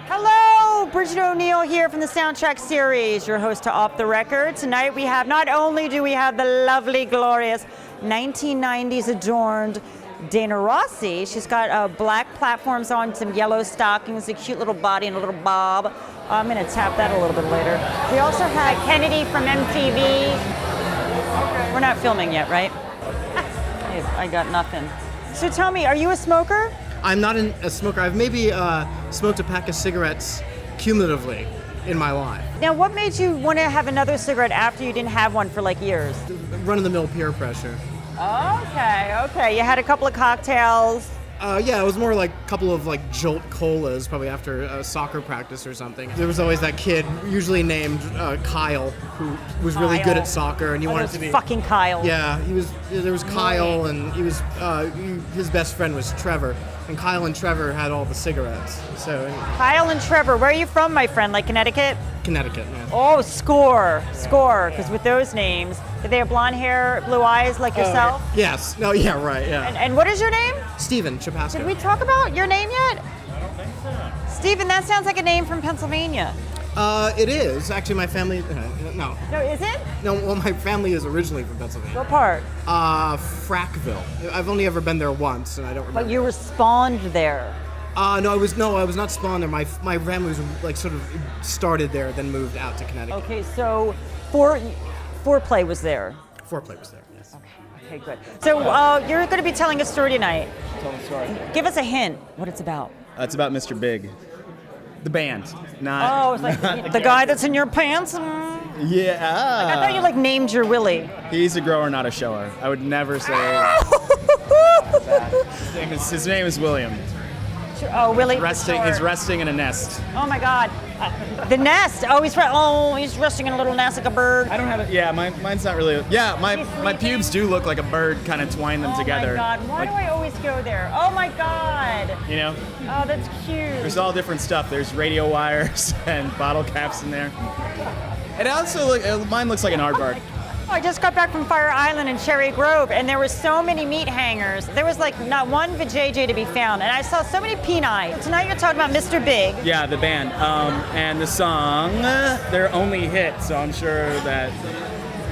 Hello, Bridget O'Neill here from the Soundtrack Series, your host to Off the Record. Tonight we have, not only do we have the lovely, glorious 1990s adorned Dana Rossi. She's got black platforms on, some yellow stockings, a cute little body, and a little bob. I'm going to tap that a little bit later. We also have Kennedy from MTV. We're not filming yet, right? I got nothing. So tell me, are you a smoker? I'm not a smoker. I've maybe smoked a pack of cigarettes cumulatively in my life. Now, what made you want to have another cigarette after you didn't have one for like years? Run-of-the-mill peer pressure. Okay. You had a couple of cocktails. Yeah, it was more like a couple of like Jolt Colas, probably after a soccer practice or something. There was always that kid, usually named Kyle, who was really good at soccer, and he wanted to be fucking Kyle. Yeah, there was Kyle, and his best friend was Trevor, and Kyle and Trevor had all the cigarettes. So Kyle and Trevor, where are you from, my friend? Like Connecticut? Connecticut, yeah. Oh, score, because with those names, did they have blonde hair, blue eyes like yourself? Yes. No. Yeah. Right. Yeah. And what is your name? Steven Chapasco. Did we talk about your name yet? I don't think so. Steven, that sounds like a name from Pennsylvania. It is. Actually, my family... no. No, is it? No, well, my family is originally from Pennsylvania. What part? Frackville. I've only ever been there once, and I don't remember. But you were spawned there. No, I was not spawned there. My family was like sort of started there, then moved out to Connecticut. Okay, so Foreplay was there. Foreplay was there, yes. Okay, good. So you're going to be telling a story tonight. Telling a story. Give us a hint what it's about. It's about Mr. Big. The band, not... Oh, it's like the guy that's in your pants? Yeah. I thought you like named your Willie. He's a grower, not a shower. I would never say... His name is William. Oh, Willie. He's resting in a nest. Oh my God, the nest. Oh, he's resting in a little nest like a bird. I don't have it. Yeah, mine's not really. Yeah, my pubes do look like a bird, kind of twine them together. Oh my God, why do I always go there? Oh my God. You know? Oh, that's cute. There's all different stuff. There's radio wires and bottle caps in there. It also mine looks like an aardvark. I just got back from Fire Island in Cherry Grove, and there were so many meat hangers. There was like not one vajayjay to be found, and I saw so many peni. Tonight you're talking about Mr. Big. Yeah, the band. And the song, their only hit, so I'm sure that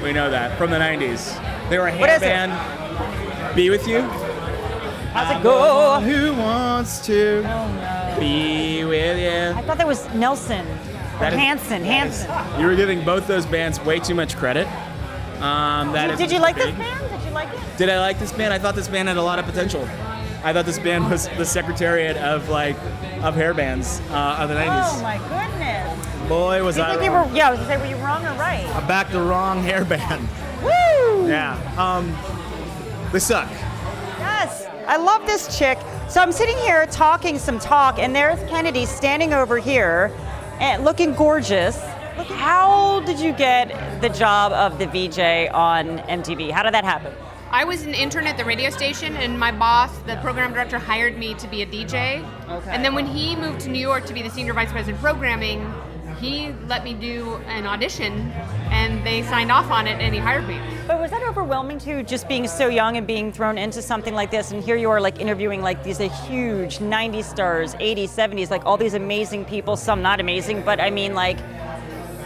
we know that, from the 90s. They were a hair band. Be With You. How's it go? Who wants to be with you? I thought that was Nelson. Hanson. You were giving both those bands way too much credit. Did you like this band? Did you like it? Did I like this band? I thought this band had a lot of potential. I thought this band was the secretariat of hair bands of the 90s. Oh my goodness. Boy, was I wrong. I was gonna say, were you wrong or right? I backed the wrong hair band. Woo! Yeah. They suck. Yes. I love this chick. So I'm sitting here talking some talk, and there's Kennedy standing over here and looking gorgeous. How did you get the job of the VJ on MTV? How did that happen? I was an intern at the radio station, and my boss, the program director, hired me to be a DJ. Okay. And then when he moved to New York to be the senior vice president of programming, he let me do an audition, and they signed off on it, and he hired me. But was that overwhelming too, just being so young and being thrown into something like this, and here you are like interviewing like these huge 90s stars, 80s, 70s, like all these amazing people, some not amazing, but I mean like,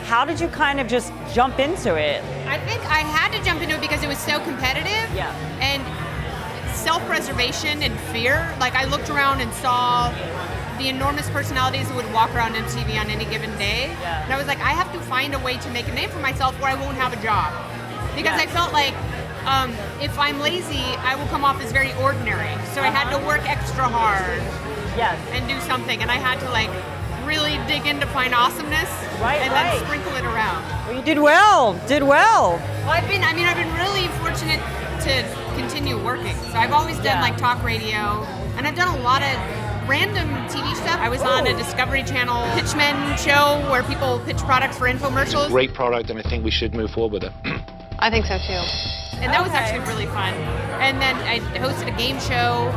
how did you kind of just jump into it? I think I had to jump into it because it was so competitive. Yeah. And self-preservation and fear. Like I looked around and saw the enormous personalities that would walk around MTV on any given day. Yeah. And I was like, I have to find a way to make a name for myself where I won't have a job. Because I felt like if I'm lazy, I will come off as very ordinary. So I had to work extra hard. Yes. And do something. And I had to like really dig in to find awesomeness and then sprinkle it around. Well, you did well. Well, I've been really fortunate to continue working. So I've always done like talk radio, and I've done a lot of random TV stuff. I was on a Discovery Channel Pitchmen show where people pitch products for infomercials. Great product, and I think we should move forward with it. I think so too. And that was actually really fun. And then I hosted a game show.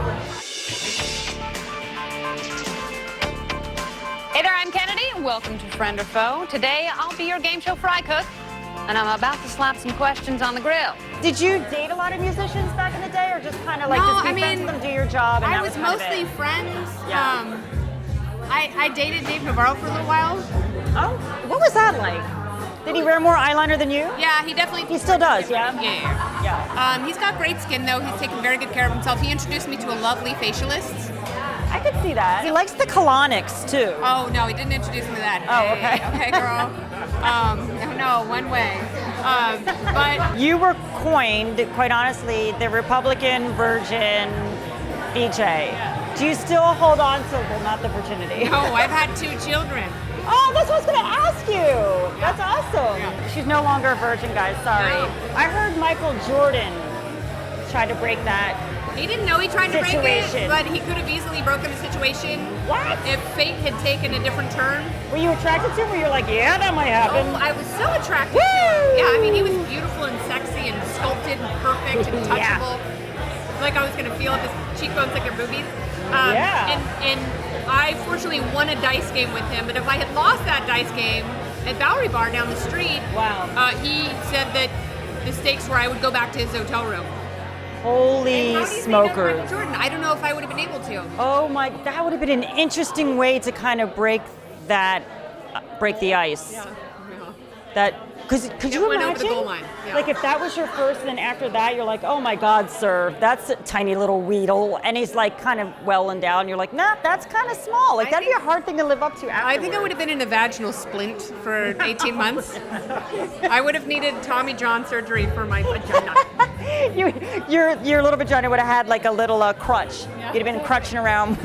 Hey there, I'm Kennedy. Welcome to Friend or Foe. Today, I'll be your game show fry cook, and I'm about to slap some questions on the grill. Did you date a lot of musicians back in the day, or just kind of like just be friends with them, do your job, and I that was kind of mostly it? friends. Yeah. I dated Dave Navarro for a little while. Oh, what was that like? Did he wear more eyeliner than you? Yeah, he definitely. He still does, yeah? Yeah. He's got great skin though. He's taken very good care of himself. He introduced me to a lovely facialist. I could see that. He likes the colonics too. Oh no, he didn't introduce me to that. Oh, Hey, okay. okay, girl. No, one way. But You were coined, quite honestly, the Republican Virgin VJ. Do you still hold on to, well, not the virginity? no, I've had 2 children. Oh, that's what I was going to ask you. That's awesome. Yeah. She's no longer a virgin, guys. Sorry. No. I heard Michael Jordan tried to break that. He didn't know he tried to break Situation. it, but he could have easily broken the situation. What? If fate had taken a different turn. Were you attracted to him? Were you like, yeah, that might happen? Oh, I was so attracted Woo! to him. Yeah, I mean, he was beautiful and sexy and sculpted and perfect and Yeah. touchable. Like I was gonna feel his cheekbones like their boobies. Yeah. And I fortunately won a dice game with him, but if I had lost that dice game at Bowery Bar down the street, Wow. He said that the stakes were I would go back to his hotel room. Holy How do you say no to Michael smokers. Jordan? I don't know if I would have been able to. Oh my, that would have been an interesting way to kind of break that, break the ice. Yeah. That, because could you went imagine? over the goal line, yeah. Like if that was your first, and then after that you're like, oh my God, sir, that's a tiny little Weedle, and he's like kind of well endowed, and you're like, nah, that's kind of small. Like I that'd be a think- hard thing to live up to afterwards. I think I would have been in a vaginal splint for 18 months. I would have needed Tommy John surgery for my vagina. Your little vagina would have had like a little crutch. You'd have been crutching around.